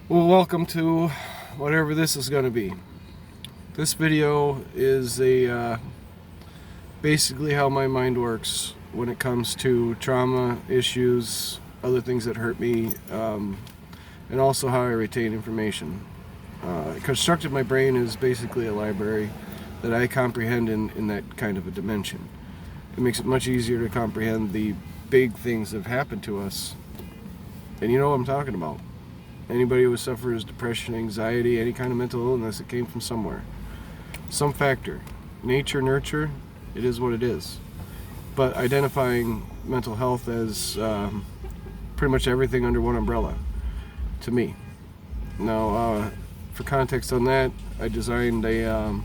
Well, welcome to whatever this is going to be. This video is basically how my mind works when it comes to trauma, issues, other things that hurt me, and also how I retain information. Constructed my brain is basically a library that I comprehend in that kind of a dimension. It makes it much easier to comprehend the big things that have happened to us. And you know what I'm talking about. Anybody who suffers depression, anxiety, any kind of mental illness, it came from somewhere. Some factor. Nature, nurture, it is what it is. But identifying mental health as pretty much everything under one umbrella, to me. Now, for context on that, I designed a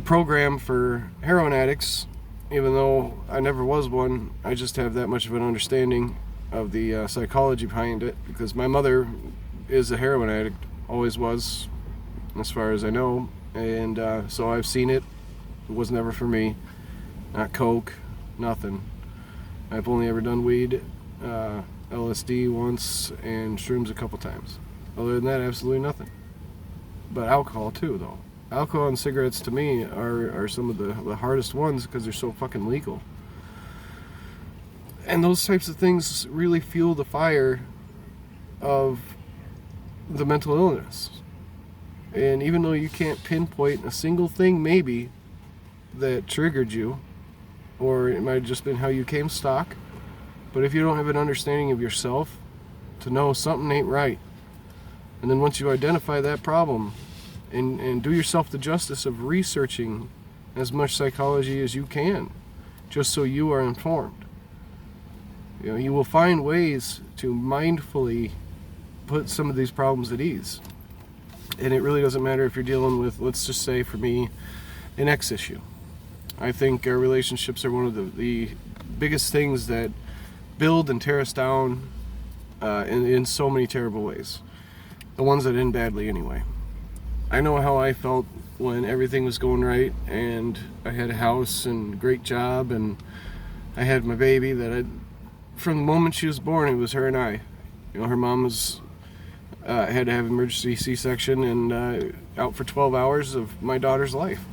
program for heroin addicts. Even though I never was one, I just have that much of an understanding of the psychology behind it, because my mother is a heroin addict, always was, as far as I know, and so I've seen it. It was never for me. Not coke, nothing. I've only ever done weed, LSD once, and shrooms a couple times. Other than that, absolutely nothing. But alcohol too, though. Alcohol and cigarettes to me are some of the hardest ones because they're so fucking legal. And those types of things really fuel the fire of the mental illness. And even though you can't pinpoint a single thing maybe that triggered you, or it might have just been how you came stock, but if you don't have an understanding of yourself to know something ain't right, and then once you identify that problem and do yourself the justice of researching as much psychology as you can, just so you are informed. You know, you will find ways to mindfully put some of these problems at ease. And it really doesn't matter if you're dealing with, let's just say for me, an ex issue. I think our relationships are one of the biggest things that build and tear us down in so many terrible ways. The ones that end badly anyway. I know how I felt when everything was going right and I had a house and great job and I had my baby that from the moment she was born, it was her and I. You know, her mom was had to have emergency C-section and out for 12 hours of my daughter's life.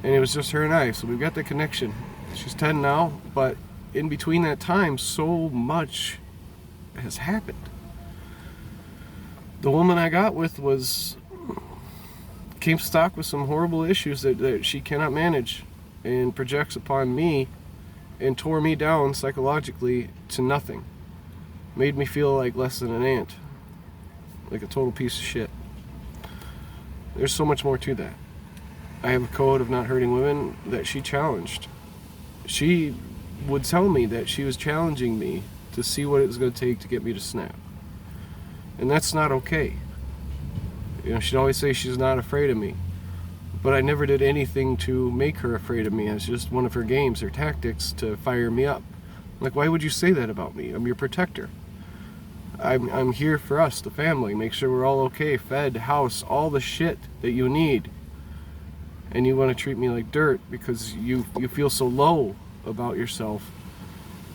And it was just her and I, so we've got the connection. She's 10 now, but in between that time, so much has happened. The woman I got with came stock with some horrible issues that she cannot manage and projects upon me and tore me down psychologically to nothing. Made me feel like less than an ant. Like a total piece of shit. There's so much more to that. I have a code of not hurting women that she challenged. She would tell me that she was challenging me to see what it was going to take to get me to snap. And that's not okay. You know, she'd always say she's not afraid of me. But I never did anything to make her afraid of me. It's just one of her games, her tactics to fire me up. Like, why would you say that about me? I'm your protector. I'm here for us, the family. Make sure we're all okay, fed, house, all the shit that you need. And you want to treat me like dirt because you feel so low about yourself.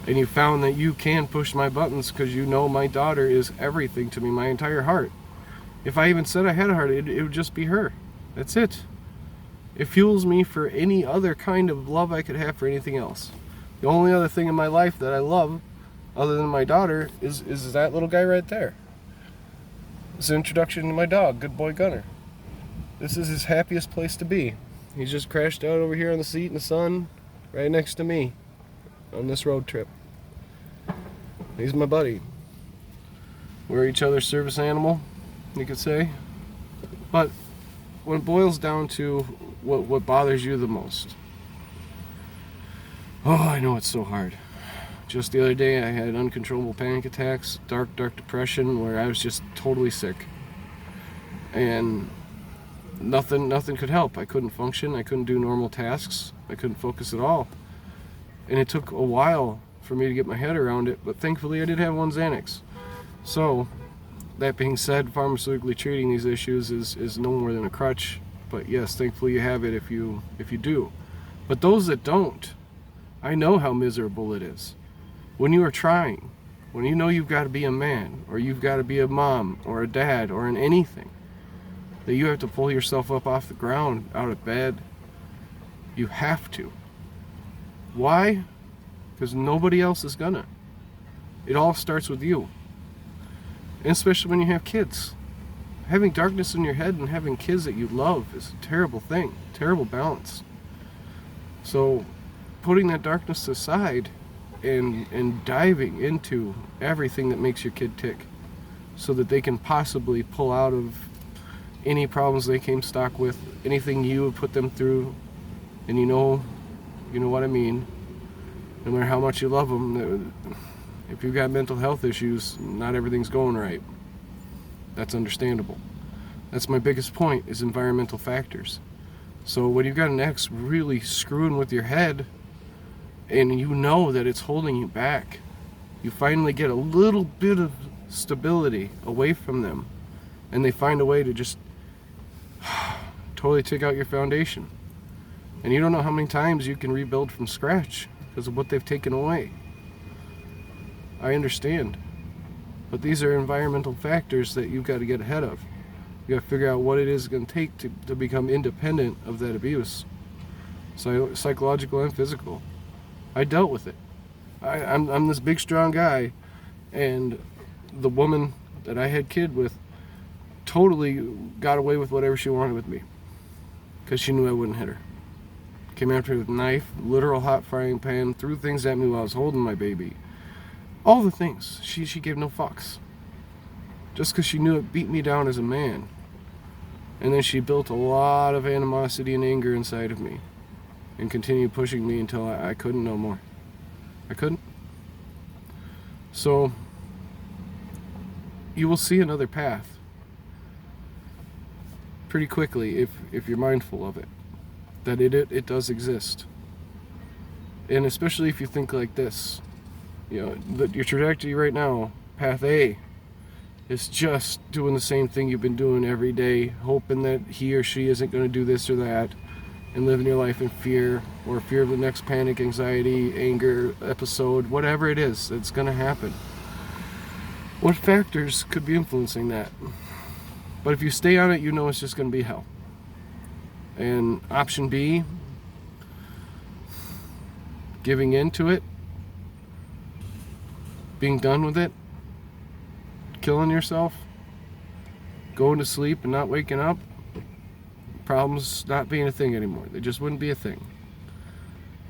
And you found that you can push my buttons because you know my daughter is everything to me, my entire heart. If I even said I had a heart, it would just be her. That's it. It fuels me for any other kind of love I could have for anything else. The only other thing in my life that I love, other than my daughter, is that little guy right there. It's an introduction to my dog, Good Boy Gunner. This is his happiest place to be. He's just crashed out over here on the seat in the sun, right next to me, on this road trip. He's my buddy. We're each other's service animal, you could say. But when it boils down to what bothers you the most. Oh, I know it's so hard. Just the other day I had uncontrollable panic attacks, dark depression where I was just totally sick. And nothing could help. I couldn't function, I couldn't do normal tasks, I couldn't focus at all. And it took a while for me to get my head around it, but thankfully I did have one Xanax. So, that being said, pharmaceutically treating these issues is no more than a crutch. But yes, thankfully you have it if you do. But those that don't, I know how miserable it is. When you are trying, when you know you've got to be a man, or you've got to be a mom, or a dad, or in anything, that you have to pull yourself up off the ground, out of bed, you have to. Why? Because nobody else is gonna. It all starts with you. And especially when you have kids. Having darkness in your head and having kids that you love is a terrible thing, terrible balance. So putting that darkness aside and diving into everything that makes your kid tick so that they can possibly pull out of any problems they came stuck with, anything you have put them through, and you know what I mean. No matter how much you love them, if you've got mental health issues, not everything's going right. That's understandable. That's my biggest point, is environmental factors. So when you've got an ex really screwing with your head, and you know that it's holding you back, you finally get a little bit of stability away from them, and they find a way to just totally take out your foundation. And you don't know how many times you can rebuild from scratch because of what they've taken away. I understand. But these are environmental factors that you've got to get ahead of. You got to figure out what it is going to take to become independent of that abuse. Psychological and physical. I dealt with it. I'm this big, strong guy, and the woman that I had kid with totally got away with whatever she wanted with me because she knew I wouldn't hit her. Came after me with a knife, literal hot frying pan, threw things at me while I was holding my baby. All the things. She gave no fucks. Just because she knew it beat me down as a man. And then she built a lot of animosity and anger inside of me and continued pushing me until I couldn't no more. I couldn't. So you will see another path pretty quickly if you're mindful of it, that it does exist. And especially if you think like this, your trajectory right now, path A, is just doing the same thing you've been doing every day, hoping that he or she isn't going to do this or that, and living your life in fear, or fear of the next panic, anxiety, anger episode, whatever it is that's going to happen. What factors could be influencing that? But if you stay on it, you know it's just going to be hell. And option B, giving into it, being done with it, killing yourself, going to sleep and not waking up, problems not being a thing anymore. They just wouldn't be a thing.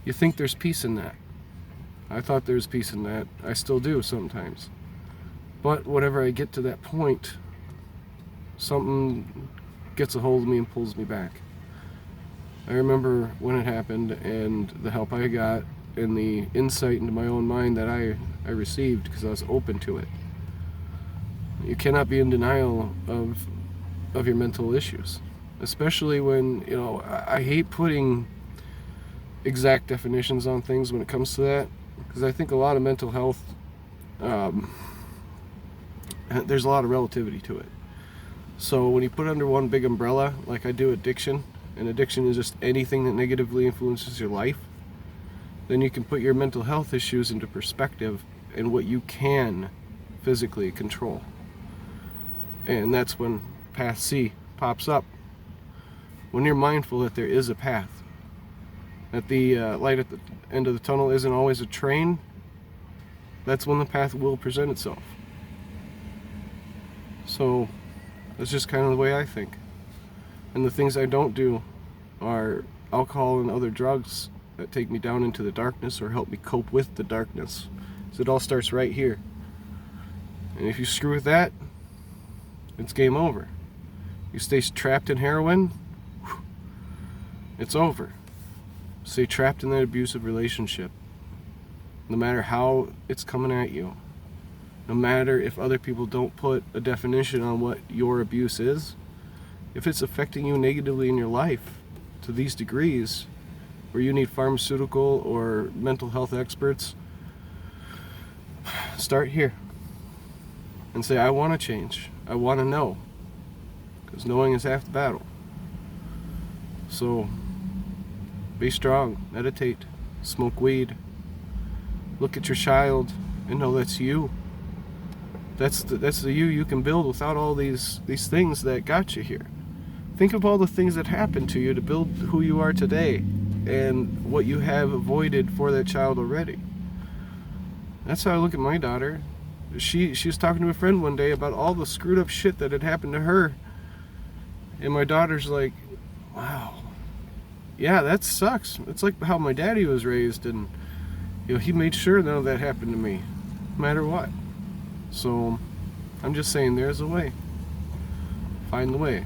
You think there's peace in that. I thought there was peace in that. I still do sometimes. But whenever I get to that point, something gets a hold of me and pulls me back. I remember when it happened and the help I got and the insight into my own mind that I received because I was open to it. You cannot be in denial of your mental issues, especially when, I hate putting exact definitions on things when it comes to that, because I think a lot of mental health, there's a lot of relativity to it. So when you put under one big umbrella, like I do addiction, and addiction is just anything that negatively influences your life, then you can put your mental health issues into perspective and what you can physically control. And that's when path C pops up. When you're mindful that there is a path, that the light at the end of the tunnel isn't always a train, that's when the path will present itself. So that's just kind of the way I think. And the things I don't do are alcohol and other drugs that take me down into the darkness or help me cope with the darkness. So it all starts right here. And if you screw with that, it's game over. You stay trapped in heroin, it's over. Stay trapped in that abusive relationship. No matter how it's coming at you. No matter if other people don't put a definition on what your abuse is. If it's affecting you negatively in your life to these degrees, where you need pharmaceutical or mental health experts, start here. And say, I want to change. I want to know. Because knowing is half the battle. So, be strong. Meditate. Smoke weed. Look at your child and know that's you. That's the you can build without all these things that got you here. Think of all the things that happened to you to build who you are today, and what you have avoided for that child already. That's how I look at my daughter. She was talking to a friend one day about all the screwed up shit that had happened to her, and my daughter's like, wow, yeah, that sucks. It's like how my daddy was raised, and he made sure none of that happened to me, no matter what. So I'm just saying, there's a way. Find the way.